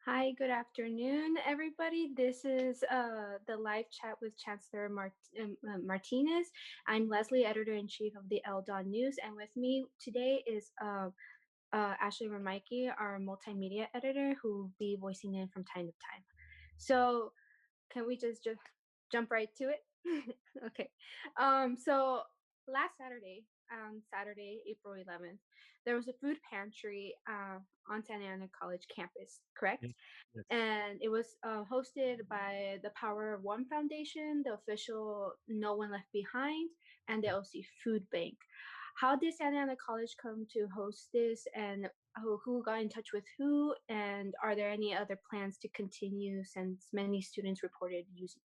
Hi, good afternoon, everybody. This is the live chat with Chancellor Martinez. I'm Leslie, editor in chief of the Eldon News, and with me today is Ashley Remaike, our multimedia editor, who will be voicing in from time to time. So, can we just jump right to it? Okay. So last Saturday, Saturday, April 11th, there was a food pantry on Santa Ana College campus, correct? Yes. Yes. And it was hosted by the Power of One Foundation, the official No One Left Behind, and the OC Food Bank. How did Santa Ana College come to host this, and who got in touch with who, and are there any other plans to continue since many students reported using?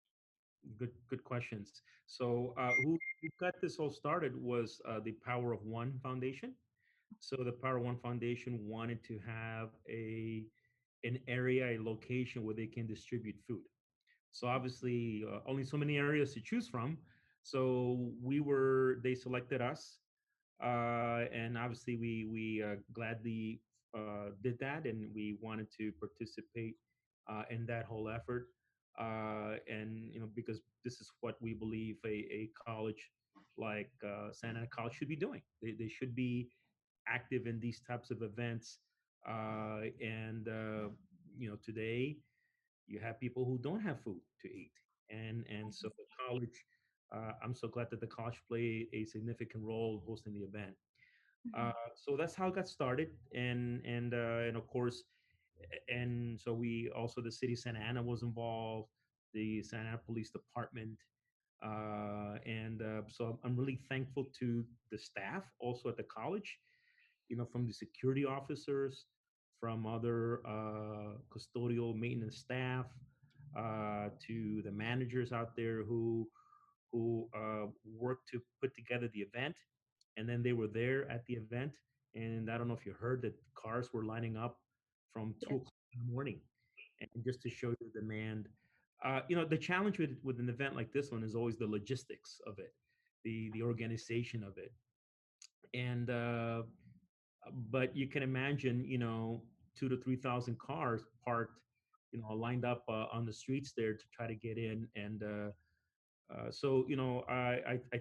Good questions. So, who got this all started was the Power of One Foundation. So, the Power of One Foundation wanted to have an area, a location where they can distribute food. So, obviously, only so many areas to choose from. So, they selected us, and obviously, we gladly did that, and we wanted to participate in that whole effort. And because this is what we believe a college like Santa Ana College should be doing. They should be active in these types of events. And today you have people who don't have food to eat, and so the college. I'm so glad that the college played a significant role hosting the event. So that's how it got started, and of course, and so we also the city of Santa Ana was involved, the Santa Ana Police Department, and so I'm really thankful to the staff also at the college, from the security officers, from other custodial maintenance staff, to the managers out there who worked to put together the event, and then they were there at the event. And I don't know if you heard that cars were lining up from two Yes. o'clock in the morning, and just to show you the demand. The challenge with an event like this one is always the logistics of it, the organization of it, and but you can imagine, 2 to 3 thousand cars parked, lined up on the streets there to try to get in, and I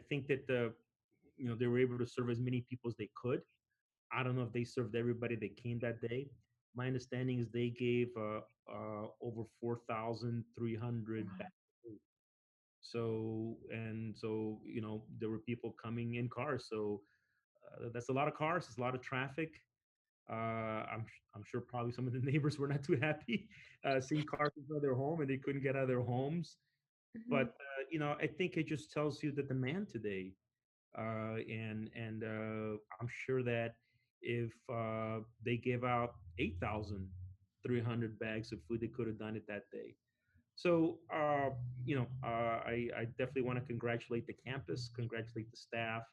think that they were able to serve as many people as they could. I don't know if they served everybody that came that day. My understanding is they gave over 4,300 bags of food. So there were people coming in cars. So that's a lot of cars. It's a lot of traffic. I'm sure probably some of the neighbors were not too happy seeing cars in front of their home and they couldn't get out of their homes. But Mhm. I think it just tells you the demand today, and I'm sure that if they gave out 8,300 bags of food, they could have done it that day. So I definitely want to congratulate the campus, congratulate the staff,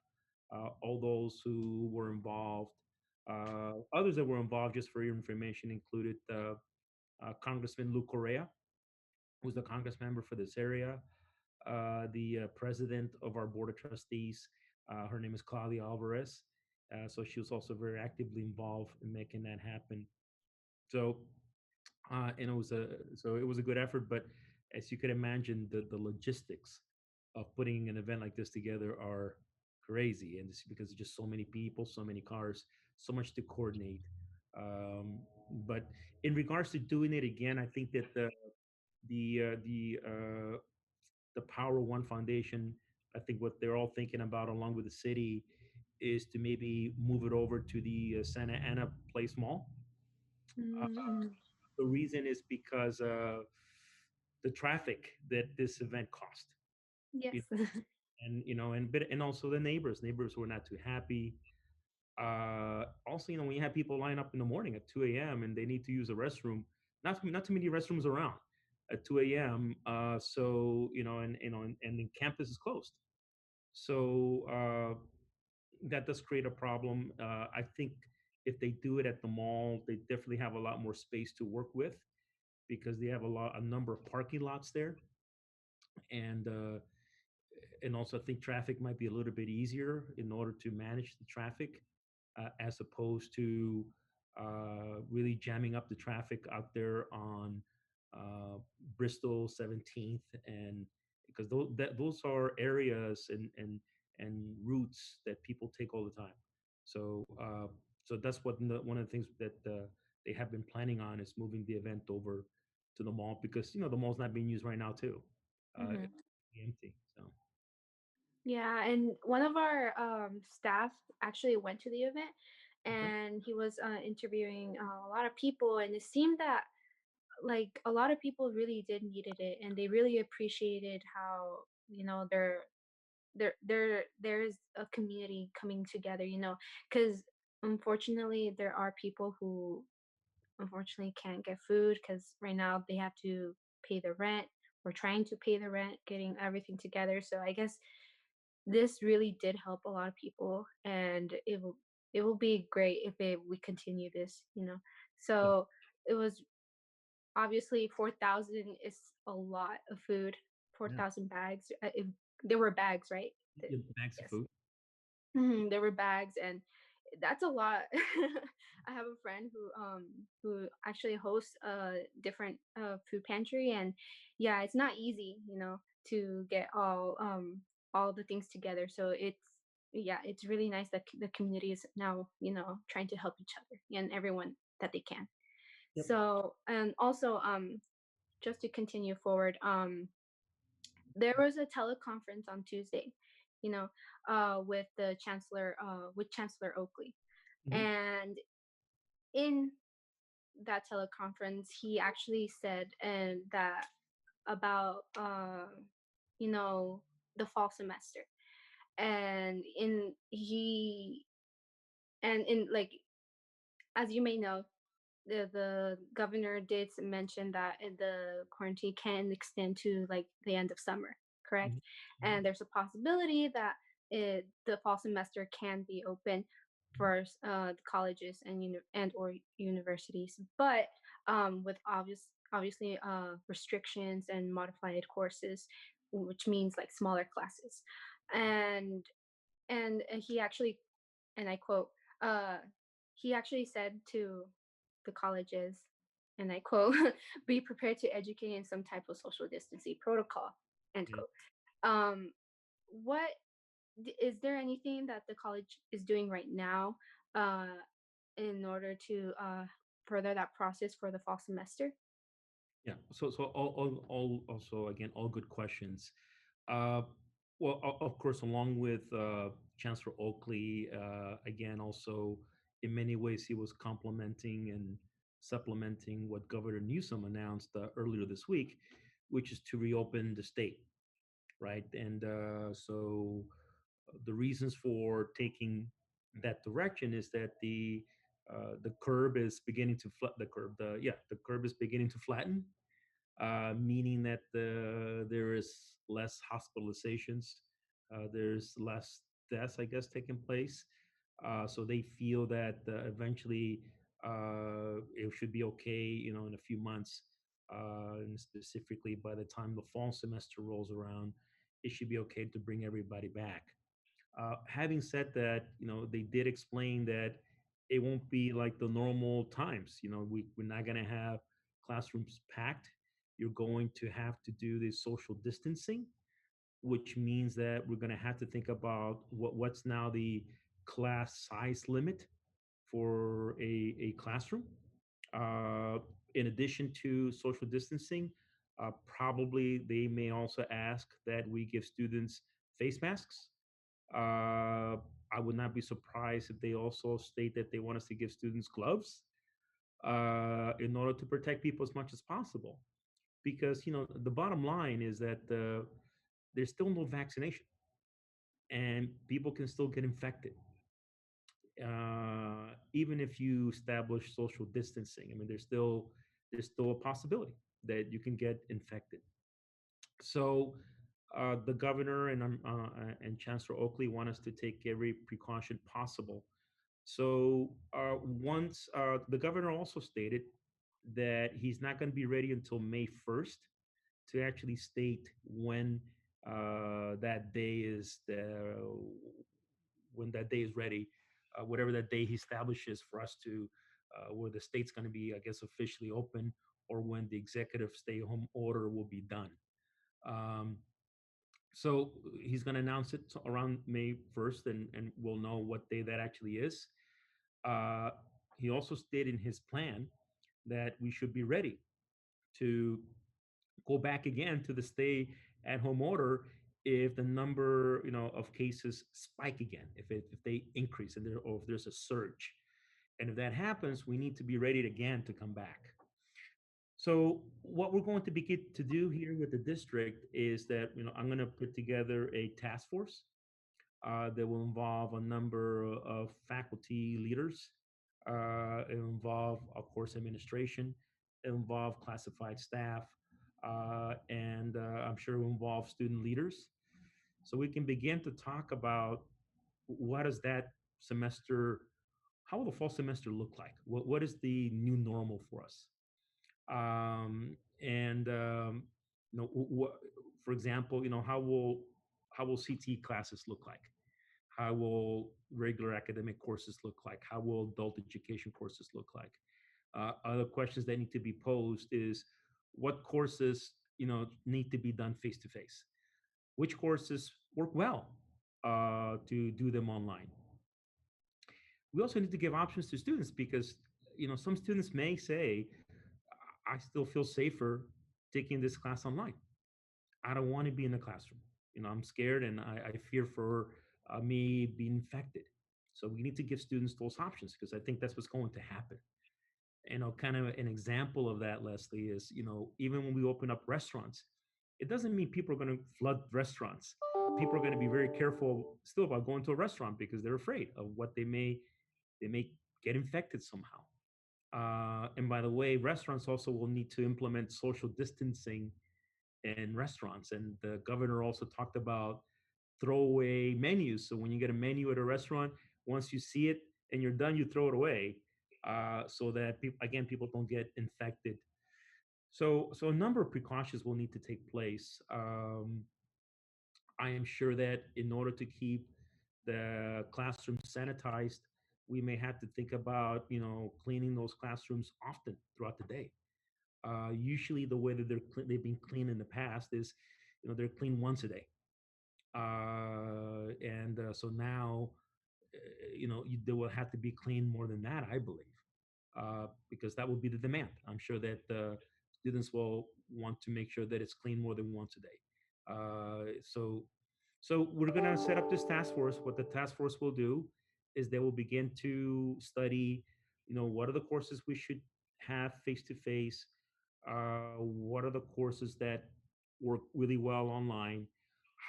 all those who were involved. Others that were involved, just for your information, included Congressman Lou Correa, who's the Congress member for this area, the president of our board of trustees. Her name is Claudia Alvarez. So she was also very actively involved in making that happen. So and it was a good effort, but as you could imagine, the logistics of putting an event like this together are crazy, and it's because of just so many people, so many cars, so much to coordinate. Um, but in regards to doing it again, I think that the the Power One Foundation, I think what they're all thinking about, along with the city, is to maybe move it over to the Santa Ana Place Mall. Uh, Mm-hmm. the reason is because the traffic that this event cost, you Yes. know, and also the neighbors were not too happy. Also, when you have people line up in the morning at 2 a.m. and they need to use a restroom, not too many restrooms around at 2 a.m. So and the campus is closed. So that does create a problem. I think if they do it at the mall, they definitely have a lot more space to work with because they have a number of parking lots there, and uh, and also I think traffic might be a little bit easier in order to manage the traffic as opposed to really jamming up the traffic out there on uh, Bristol 17th, and because those are areas and routes that people take all the time. So so that's what one of the things that they have been planning on is moving the event over to the mall because the mall's not being used right now too. Hmm. It's empty. So Yeah, and one of our staff actually went to the event, okay. and he was interviewing a lot of people, and it seemed that like a lot of people really did needed it, and they really appreciated how there's a community coming together, because unfortunately there are people who unfortunately can't get food because right now they have to pay the rent. We're trying to pay the rent, getting everything together. So I guess this really did help a lot of people, and it will be great if we continue this. Yeah, So it was obviously 4,000 is a lot of food. yeah, 4,000 bags. There were bags, right? yeah, bags of Yes. food. There were bags, and that's a lot. I have a friend who actually hosts a different food pantry, and yeah, it's not easy, to get all the things together. So it's really nice that the community is now trying to help each other and everyone that they can. Yep. So and also just to continue forward, there was a teleconference on Tuesday, you know, with the chancellor, with Chancellor Oakley, Hmm. and in that teleconference, he actually said and that about you know, the fall semester, and in like as you may know, the governor did mention that the quarantine can extend to like the end of summer, correct? Hmm. Hmm. And there's a possibility that the fall semester can be open for the colleges and or universities, but with obviously restrictions and modified courses, which means like smaller classes, and and he actually, and I quote, uh, he actually said to the colleges, and I quote, be prepared to educate in some type of social distancing protocol, end Yeah. quote. What is there anything that the college is doing right now uh, in order to further that process for the fall semester? Yeah. So all also again all good questions. Uh, well, of course, along with Chancellor Oakley, again, also in many ways he was complementing and supplementing what Governor Newsom announced earlier this week, which is to reopen the state, right? And so the reasons for taking that direction is that the curve is beginning to the curve the yeah the curve is beginning to flatten, meaning that there is less hospitalizations, there's less deaths, I guess, taking place. So they feel that eventually it should be okay, in a few months, and specifically by the time the fall semester rolls around, it should be okay to bring everybody back. Having said that, they did explain that it won't be like the normal times. We're not going to have classrooms packed. You're going to have to do this social distancing, which means that we're going to have to think about what's now the class size limit for a classroom. Uh, in addition to social distancing, probably they may also ask that we give students face masks. uh, I would not be surprised if they also state that they want us to give students gloves in order to protect people as much as possible. Because the bottom line is that there's still no vaccination, and people can still get infected, even if you establish social distancing. I mean, there's still a possibility that you can get infected. So the governor and Chancellor Oakley want us to take every precaution possible. So once the governor also stated that he's not going to be ready until May 1st to actually state that day is when that day is ready, whatever that day he establishes for us to where the state's going to be, I guess, officially open, or when the executive stay-home order will be done. Um, so he's going to announce it around May 1st, and we'll know what day that actually is. Uh, he also stated in his plan that we should be ready to go back again to the stay at home order if the number, of cases spike again, if they increase, or if there's a surge. And if that happens, we need to be ready again to come back. So what we're going to begin to do here with the district is that, I'm going to put together a task force that will involve a number of faculty leaders. It will involve, of course, administration. It will involve classified staff, and I'm sure it will involve student leaders. So we can begin to talk about what does that semester, how will the fall semester look like? What is the new normal for us? And for example, how will CT classes look like? How will regular academic courses look like? How will adult education courses look like? Other questions that need to be posed is what courses need to be done face to face. Which courses work well to do them online? We also need to give options to students because some students may say, I still feel safer taking this class online. I don't want to be in the classroom. I'm scared and I fear for me being infected. So we need to give students those options because I think that's what's going to happen. Kind of an example of that, Leslie, is, even when we open up restaurants, it doesn't mean people are going to flood restaurants. People are going to be very careful still about going to a restaurant because they're afraid of what they may get infected somehow. And by the way, restaurants also will need to implement social distancing in restaurants. And the governor also talked about throwaway menus. So when you get a menu at a restaurant, once you see it and you're done, you throw it away, so that people don't get infected. So a number of precautions will need to take place. I am sure that in order to keep the classroom sanitized, we may have to think about cleaning those classrooms often throughout the day. Usually, the way that they've been cleaned in the past is, they're cleaned once a day, and so now, they will have to be cleaned more than that, I believe, because that will be the demand. I'm sure that students will want to make sure that it's cleaned more than once a day. So we're going to set up this task force. What the task force will do is they will begin to study, what are the courses we should have face to face, what are the courses that work really well online,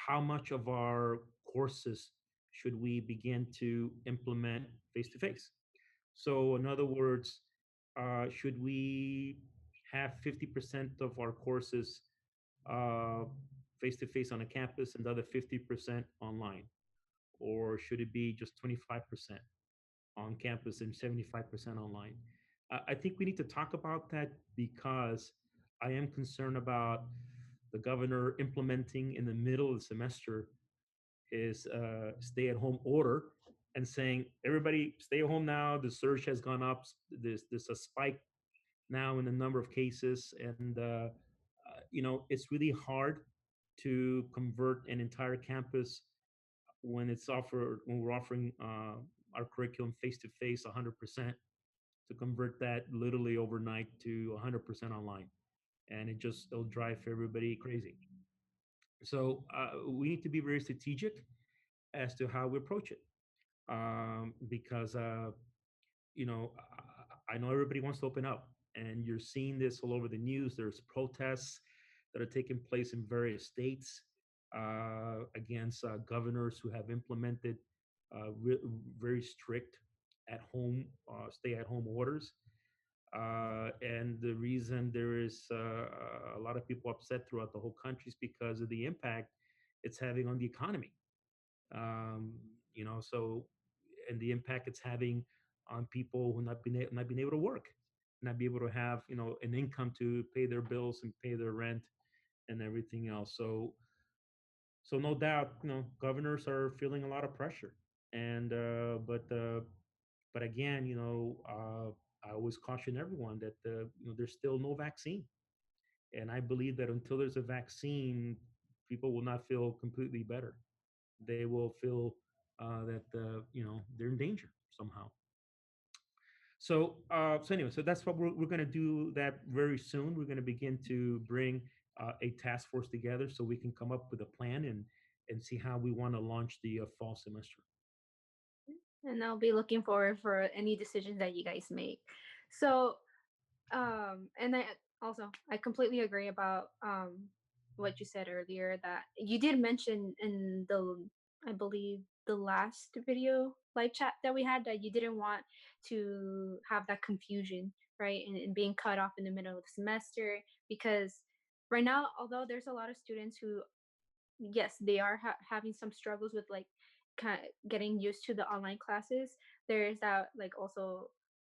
how much of our courses should we begin to implement face to face. So, in other words, should we have 50% of our courses face to face on a campus and the other 50% online? Or should it be just 25% on campus and 75% online? I think we need to talk about that because I am concerned about the governor implementing in the middle of the semester his stay-at-home order and saying, everybody stay at home now. The surge has gone up. There's a spike now in the number of cases, and it's really hard to convert an entire campus when we're offering our curriculum face to face 100%, to convert that literally overnight to 100% online, and it'll drive everybody crazy. So we need to be very strategic as to how we approach it, because I know everybody wants to open up, and you're seeing this all over the news. There's protests that are taking place in various states against governors who have implemented very strict stay-at-home orders. And the reason there is a lot of people upset throughout the whole country is because of the impact it's having on the economy. um, so, and the impact it's having on people who not being able to work, not be able to have an income to pay their bills and pay their rent and everything else. So no doubt, governors are feeling a lot of pressure, and but again, I always caution everyone that there's still no vaccine, and I believe that until there's a vaccine, people will not feel completely better. They will feel that they're in danger somehow. So anyway, so that's what we're going to do that very soon. We're going to begin to bring a task force together so we can come up with a plan and see how we want to launch the fall semester. And I'll be looking forward for any decisions that you guys make. So, and I completely agree about what you said earlier, that you did mention in the, I believe, the last video live chat that we had, that you didn't want to have that confusion, right, and being cut off in the middle of the semester, because right now, although there's a lot of students who, yes, they are having some struggles with like kind of getting used to the online classes. There is that like also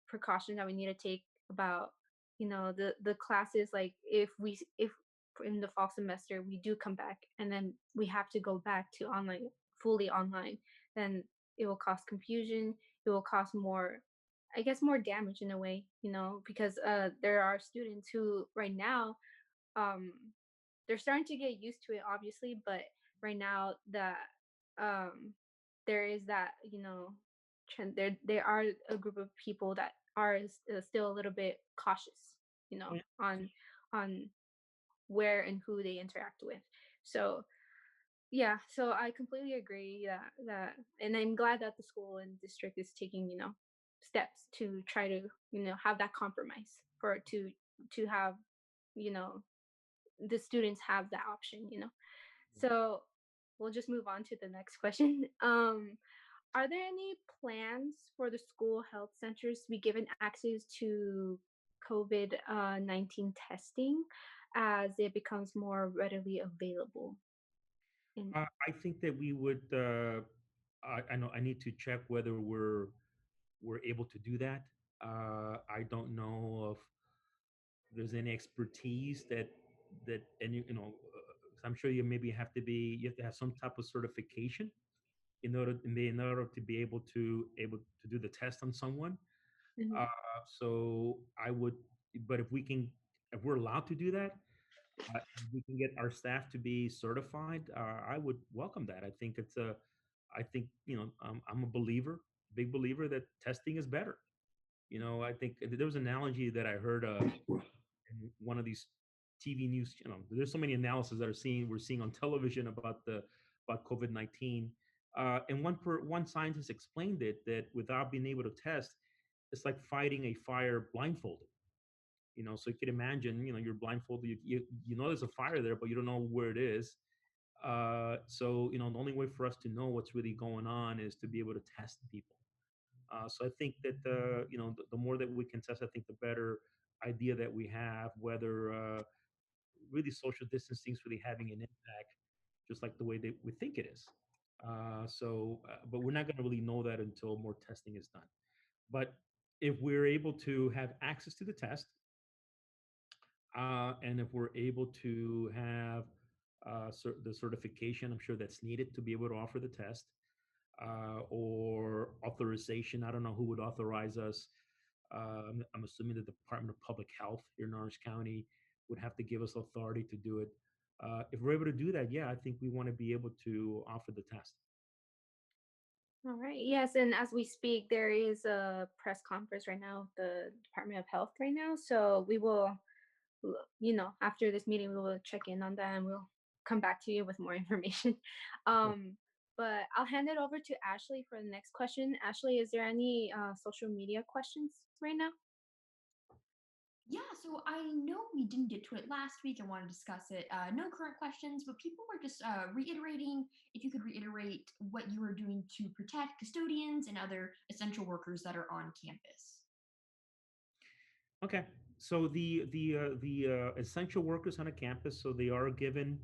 precaution that we need to take about, the classes, like if in the fall semester we do come back and then we have to go back to online, fully online, then it will cause confusion. It will cause more, I guess, more damage in a way, because there are students who right now, um they're starting to get used to it, obviously, but right now that, um there is that, trend, there are a group of people that are still a little bit cautious, Oh, yeah. on where and who they interact with. So yeah, so I completely agree that, and I'm glad that the school and district is taking, steps to try to, have that compromise for to have, you know the students have that option. So we'll just move on to the next question. Are there any plans for the school health centers to be given access to COVID 19 testing as it becomes more readily available? In I think that we would. I know I need to check whether we're able to do that. I don't know if there's any expertise that any I'm sure you have to have some type of certification in order to be able to do the test on someone. Mhm. Uh, so I would, but if we're allowed to do that, if we can get our staff to be certified, I would welcome that. I think I'm a believer, big believer that testing is better. I think there was an analogy that I heard in one of these TV news. There's so many analysis that we're seeing on television about COVID-19. And one scientist explained it that without being able to test, it's like fighting a fire blindfolded. So you can imagine, you're blindfolded. You know there's a fire there, but you don't know where it is. So the only way for us to know what's really going on is to be able to test people. So I think that the more that we can test, I think the better idea that we have whether really social distancing is really having an impact, just like the way that we think it is. But we're not going to really know that until more testing is done. But if we're able to have access to the test, and if we're able to have the certification, I'm sure that's needed to be able to offer the test, or authorization. I don't know who would authorize us. I'm assuming the Department of Public Health here in Orange County would have to give us authority to do it. If we're able to do that, yeah, I think we want to be able to offer the test. All right. Yes, and as we speak, there is a press conference right now, the Department of Health right now. So we will, after this meeting, we will check in on that and we'll come back to you with more information. Sure. Um, but I'll hand it over to Ashley for the next question. Ashley, is there any social media questions right now? Yeah, so I know we didn't get to it last week. I want to discuss it. No current questions, but people were just reiterating if you could reiterate what you are doing to protect custodians and other essential workers that are on campus. Okay. So the essential workers on a campus, so they are given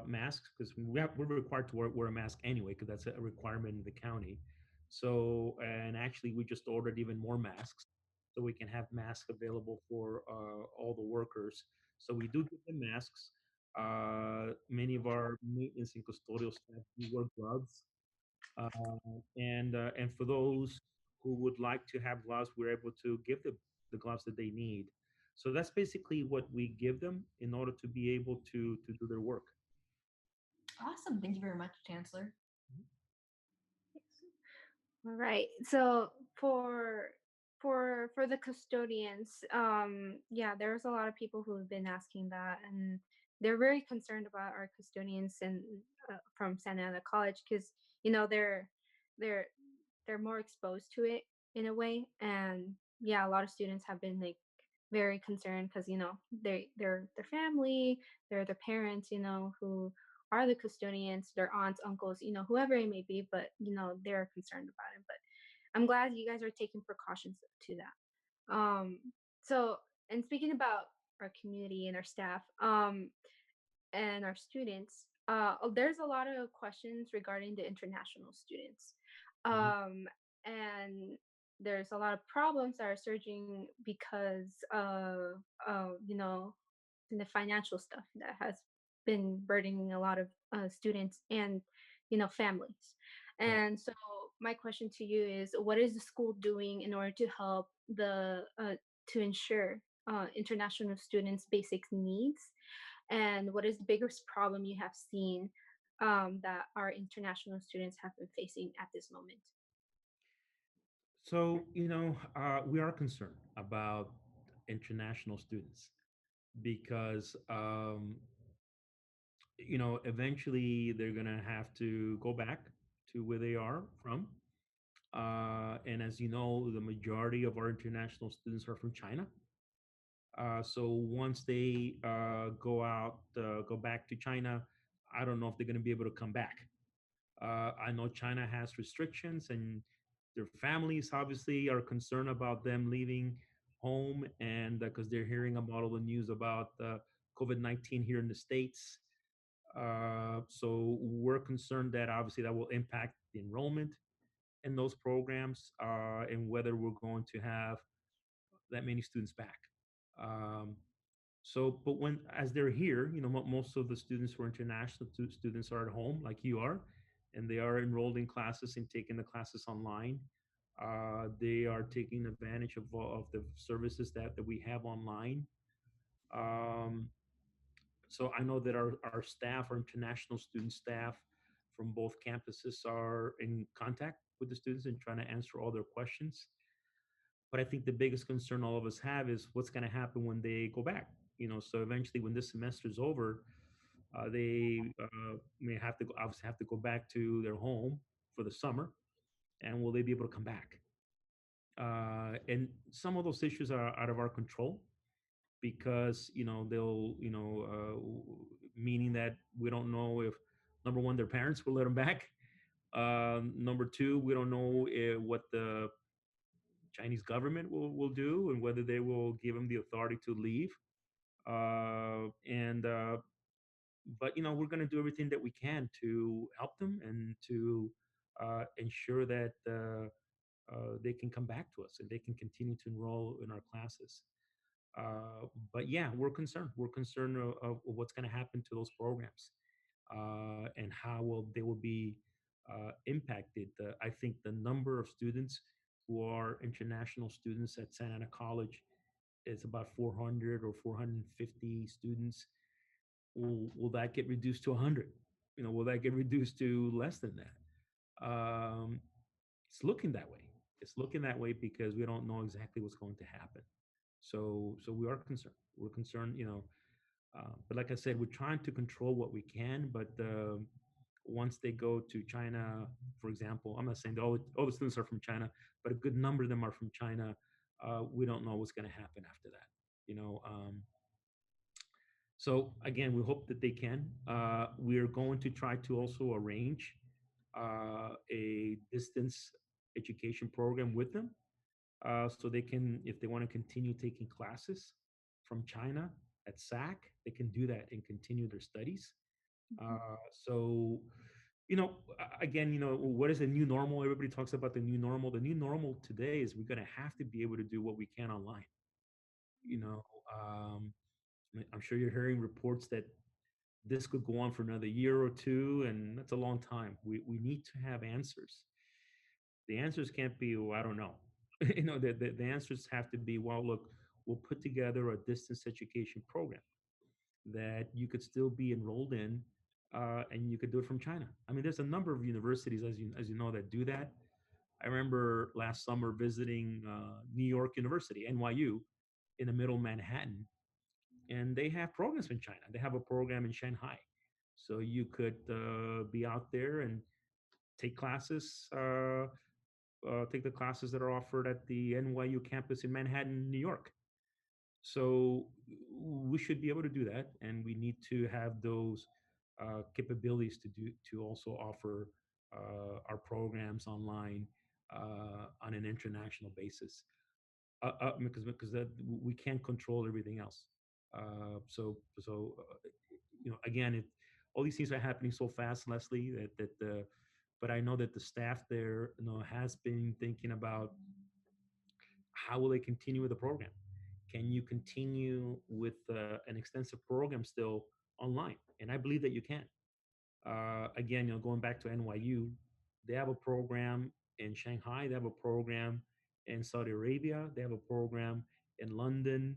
masks because we're required to wear a mask anyway because that's a requirement in the county. So and actually we just ordered even more masks so we can have masks available for all the workers. So we do give them masks. Many of our maintenance and custodial staff do wear gloves, uh, and for those who would like to have gloves, we're able to give them the gloves that they need. So that's basically what we give them in order to be able to do their work. Awesome. Thank you very much, Chancellor. All right. So for the custodians, yeah, there's a lot of people who have been asking that, and they're very concerned about our custodians and from Santa Ana College because they're they're more exposed to it in a way, and yeah, a lot of students have been like very concerned because they're their family, they're their parents, who are the custodians, their aunts, uncles, whoever it may be, but they're concerned about it. But I'm glad you guys are taking precautions to that. So, and speaking about our community and our staff, and our students, there's a lot of questions regarding the international students. Mhm. Um, and there's a lot of problems that are surging because of, the financial stuff that has been burdening a lot of students and families. Right. And so my question to you is, what is the school doing in order to help the to ensure international students basic needs, and what is the biggest problem you have seen that our international students have been facing at this moment? So, we are concerned about international students because, eventually they're going to have to go back to where they are from. And as you know, the majority of our international students are from China. So once they go back to China, I don't know if they're going to be able to come back. I know China has restrictions, and their families obviously are concerned about them leaving home, and because they're hearing about all the news about COVID-19 here in the States. So we're concerned that obviously that will impact the enrollment in those programs, and whether we're going to have that many students back. Um, but when as they're here, most of the students who are international students are at home, like you are, and they are enrolled in classes and taking the classes online. They are taking advantage of the services that we have online. Um, so I know that our staff, our international student staff from both campuses, are in contact with the students and trying to answer all their questions. But I think the biggest concern all of us have is what's going to happen when they go back. So eventually, when this semester is over, they may have to obviously have to go back to their home for the summer, and will they be able to come back? And some of those issues are out of our control because they'll meaning that we don't know if, number one, their parents will let them back. Number two, we don't know what the Chinese government will do and whether they will give them the authority to leave. And But we're going to do everything that we can to help them and to ensure that they can come back to us and they can continue to enroll in our classes. But yeah, we're concerned. We're concerned of what's going to happen to those programs, and how they will be impacted. I think the number of students who are international students at Santa Ana College is about 400 or 450 students. Will that get reduced to 100? Will that get reduced to less than that? It's looking that way. It's looking that way because we don't know exactly what's going to happen. So we are concerned. We're concerned, but like I said, we're trying to control what we can. But once they go to China, for example, I'm not saying that all the students are from China, but a good number of them are from China. We don't know what's going to happen after that. You know, so again, we hope that they can. We are going to try to also arrange a distance education program with them, so they can, if they want to continue taking classes from China at SAC, they can do that and continue their studies. So, again, what is the new normal? Everybody talks about the new normal. The new normal today is we're going to have to be able to do what we can online. You know, um, I'm sure you're hearing reports that this could go on for another year or two, and that's a long time. We need to have answers. The answers can't be, well, I don't know. The answers have to be, well, look, we'll put together a distance education program that you could still be enrolled in, and you could do it from China. I mean, there's a number of universities, as you know, that do that. I remember last summer visiting New York University, NYU, in the middle of Manhattan, and they have programs in China. They have a program in Shanghai, so you could be out there and take classes. Take the classes that are offered at the NYU campus in Manhattan, New York. So we should be able to do that, and we need to have those capabilities to also offer our programs online on an international basis. Because that we can't control everything else. Again, all these things are happening so fast, Leslie. But I know that the staff there, has been thinking about how will they continue with the program. Can you continue with an extensive program still online? And I believe that you can. Again, going back to NYU, they have a program in Shanghai. They have a program in Saudi Arabia. They have a program in London.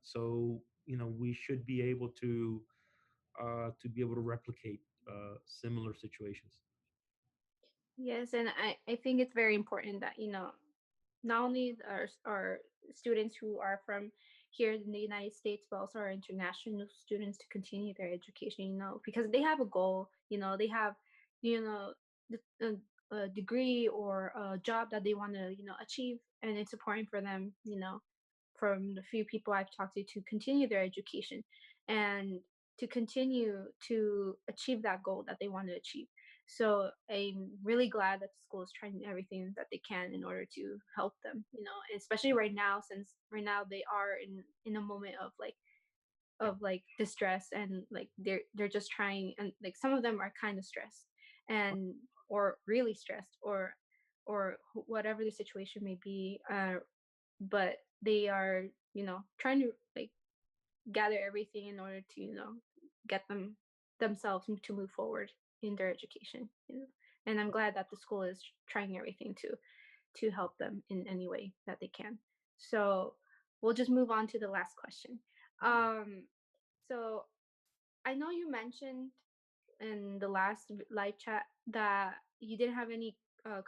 So we should be able to replicate similar situations. Yes, and I think it's very important that, not only our students who are from here in the United States, but also our international students to continue their education, because they have a goal, they have, you know, a degree or a job that they want to, achieve. And it's important for them, from the few people I've talked to continue their education and to continue to achieve that goal that they want to achieve. So I'm really glad that the school is trying everything that they can in order to help them, especially right now, since right now they are in a moment of distress, and like they're just trying, and like some of them are kind of stressed and or really stressed, or whatever the situation may be, but they are, trying to like gather everything in order to, get themselves to move forward in their education, and I'm glad that the school is trying everything to help them in any way that they can. So we'll just move on to the last question. So I know you mentioned in the last live chat that you didn't have any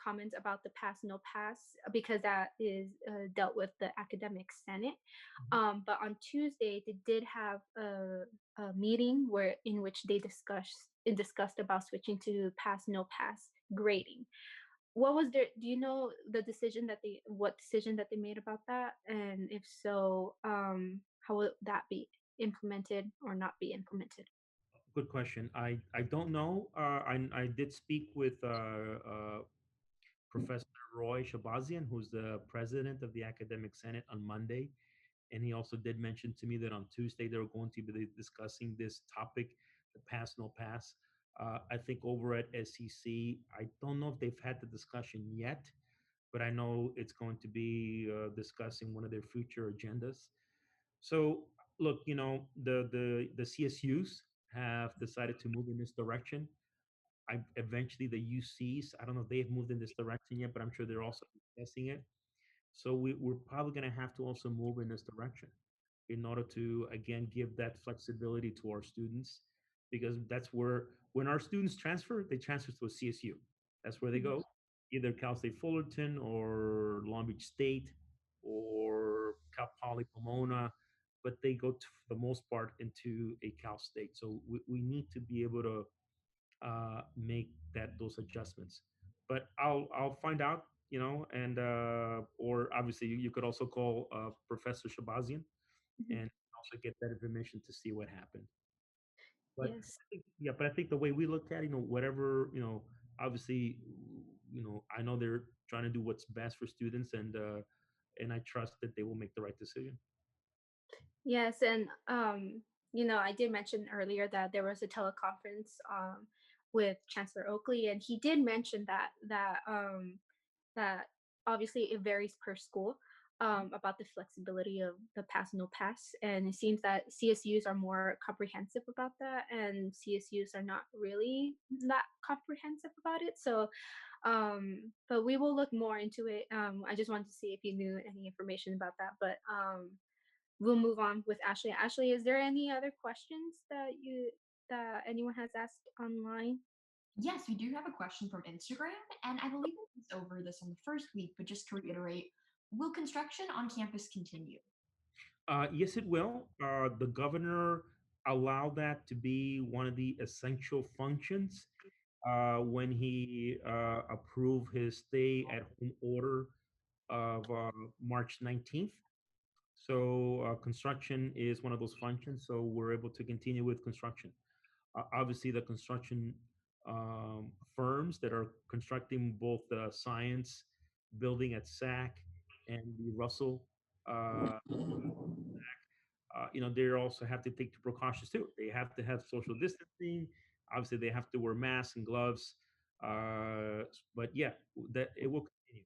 comments about the pass no pass, because that is dealt with the academic senate. But on Tuesday they did have a meeting where in which they discussed about switching to pass no pass grading. What was their, do you know the decision that they what decision that they made about that, and if so, how will that be implemented or not be implemented? Good question. I don't know. I did speak with Professor Roy Shabazian, who's the president of the Academic Senate, on Monday. And he also did mention to me that on Tuesday they were going to be discussing this topic, the pass no pass. I think over at SEC, I don't know if they've had the discussion yet, but I know it's going to be discussing one of their future agendas. So look, the CSUs have decided to move in this direction. Eventually the UCs, I don't know if they've moved in this direction yet, but I'm sure they're also discussing it. So we're probably going to have to also move in this direction in order to again give that flexibility to our students, because that's where, when our students transfer, they transfer to a CSU. That's where they Mhm. go, either Cal State Fullerton or Long Beach State or Cal Poly Pomona, but they go to, for the most part, into a Cal State. So we need to be able to make those adjustments. But I'll find out, and or obviously you could also call Professor Shabazian Mhm. and also get that information to see what happened. But Yes. yeah, but I think the way we look at, whatever, obviously, I know they're trying to do what's best for students, and I trust that they will make the right decision. Yes, and I did mention earlier that there was a teleconference with Chancellor Oakley, and he did mention that obviously it varies per school, about the flexibility of the pass no pass, and it seems that CSUs are more comprehensive about that, and CSUs are not really that comprehensive about it. So But we will look more into it. I just wanted to see if you knew any information about that. But we'll move on with Ashley. Ashley, is there any other questions that anyone has asked online? Yes, we do have a question from Instagram, and I believe we went over this on the first week, but just to reiterate, will construction on campus continue? Yes, it will. The governor allowed that to be one of the essential functions when he approved his stay at home order of March 19th. So construction is one of those functions. So we're able to continue with construction. Obviously, the construction firms that are constructing both the science building at SAC and the Russell uh, they also have to take the precautions too. They have to have social distancing. Obviously, they have to wear masks and gloves. But yeah, that it will continue.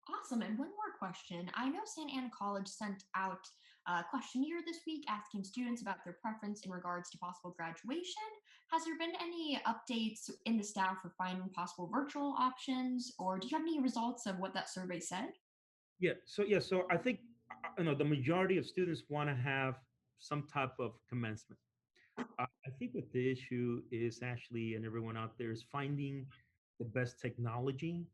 Awesome. And one more question. I know Santa Ana College sent out a questionnaire this week asking students about their preference in regards to possible graduation. Has there been any updates in the staff for finding possible virtual options, or do you have any results of what that survey said? So I think the majority of students want to have some type of commencement. I think what the issue is actually, and everyone out there is finding the best technology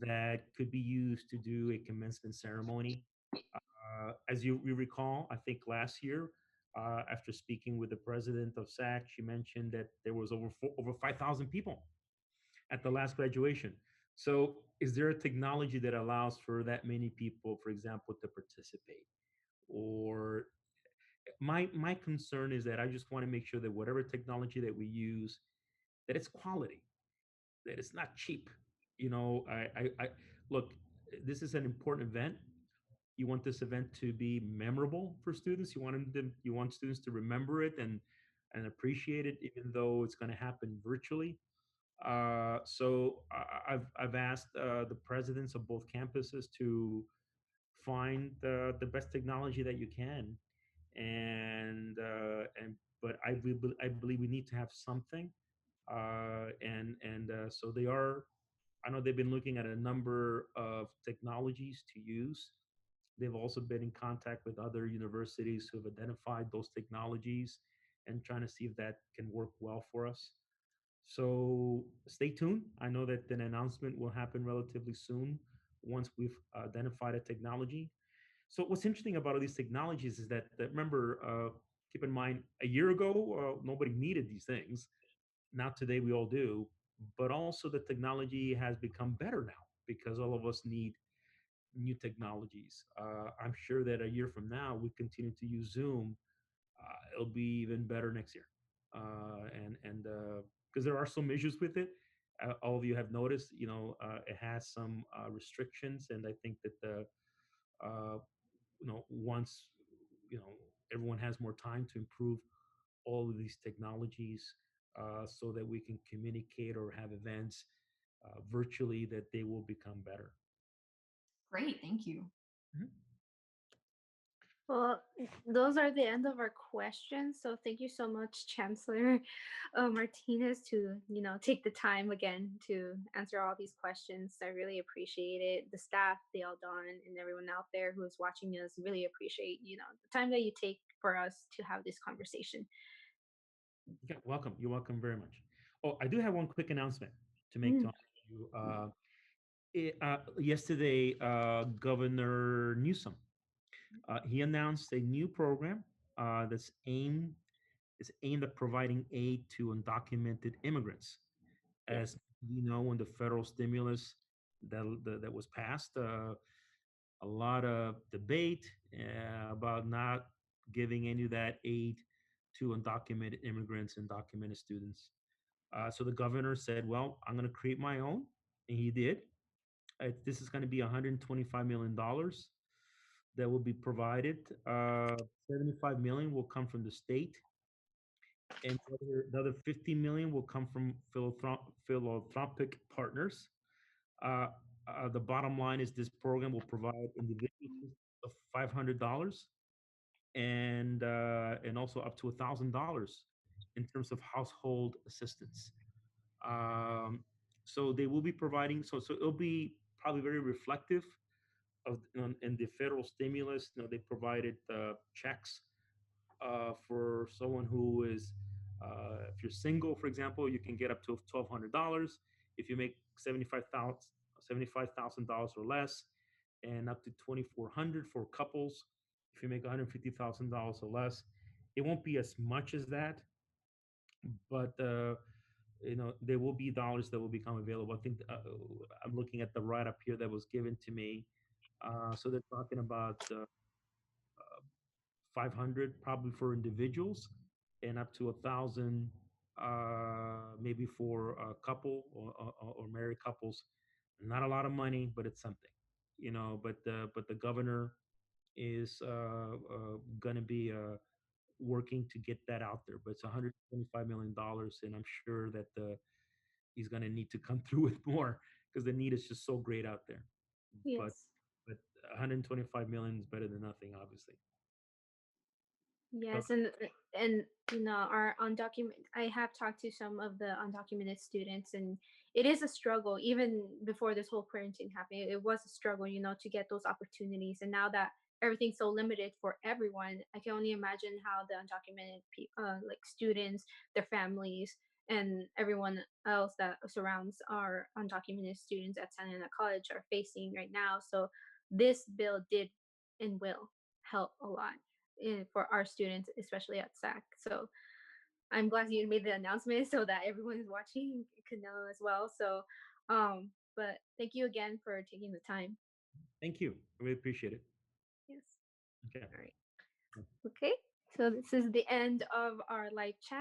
that could be used to do a commencement ceremony. As you recall, I think last year, after speaking with the president of SAC, she mentioned that there was over 5,000 people at the last graduation. So, is there a technology that allows for that many people, for example, to participate? Or my concern is that I just want to make sure that whatever technology that we use, that it's quality, that it's not cheap. I look. This is an important event. You want this event to be memorable for students. You want students to remember it and appreciate it, even though it's going to happen virtually. I've asked the presidents of both campuses to find the best technology that you can, and but I believe we need to have something, and so they are. I know they've been looking at a number of technologies to use. They've also been in contact with other universities who have identified those technologies and trying to see if that can work well for us. So stay tuned. I know that an announcement will happen relatively soon once we've identified a technology. So what's interesting about all these technologies is that remember, keep in mind, a year ago, nobody needed these things. Now today we all do, but also the technology has become better now because all of us need new technologies. I'm sure that a year from now, we continue to use Zoom. It'll be even better next year. And because there are some issues with it, all of you have noticed, it has some restrictions, and I think that uh, once you know everyone has more time to improve all of these technologies, so that we can communicate or have events virtually, that they will become better. Great, thank you. Mhm. Well, those are the end of our questions. So thank you so much, Chancellor Martinez, to take the time again to answer all these questions. I really appreciate it. The staff, the Aldon, and everyone out there who is watching us really appreciate the time that you take for us to have this conversation. Yeah, welcome. You're welcome very much. Oh, I do have one quick announcement to make to Mm, all of you. Yesterday, Governor Newsom he announced a new program is aimed at providing aid to undocumented immigrants. yes. As you know, when the federal stimulus that was passed, a lot of debate about not giving any of that aid to undocumented immigrants and documented students. So the governor said, "Well, I'm going to create my own," and he did. This is going to be $125 million that will be provided. 75 million will come from the state, and the other 50 million will come from philanthropic partners. Uh, the bottom line is this program will provide individuals of $500 and also up to $1,000 in terms of household assistance. Um, So they will be providing. So it'll be probably very reflective of in the federal stimulus. They provided checks for someone who is, if you're single, for example, you can get up to $1,200. If you make $75,000 or less, and up to 2,400 for couples. If you make $150,000 or less, it won't be as much as that, but there will be dollars that will become available. I think I'm looking at the write up here that was given to me. So they're talking about 500 probably for individuals, and up to 1,000 maybe for a couple or married couples. Not a lot of money, but it's something, but the governor is going to be working to get that out there. But it's $125 million, and I'm sure that he's going to need to come through with more because the need is just so great out there. But Yes. but 125 million is better than nothing, obviously. So Yes, and our undocumented. I have talked to some of the undocumented students, and it is a struggle. Even before this whole quarantine happened, it was a struggle, to get those opportunities. And now that everything's so limited for everyone, I can only imagine how the undocumented like students, their families, and everyone else that surrounds our undocumented students at Santa Ana College are facing right now. So this bill did and will help a lot for our students, especially at SAC. So I'm glad you made the announcement so that everyone who's watching could know as well. So, but thank you again for taking the time. thank you. I really appreciate it. Yes. Okay. All right. Okay. So this is the end of our live chat.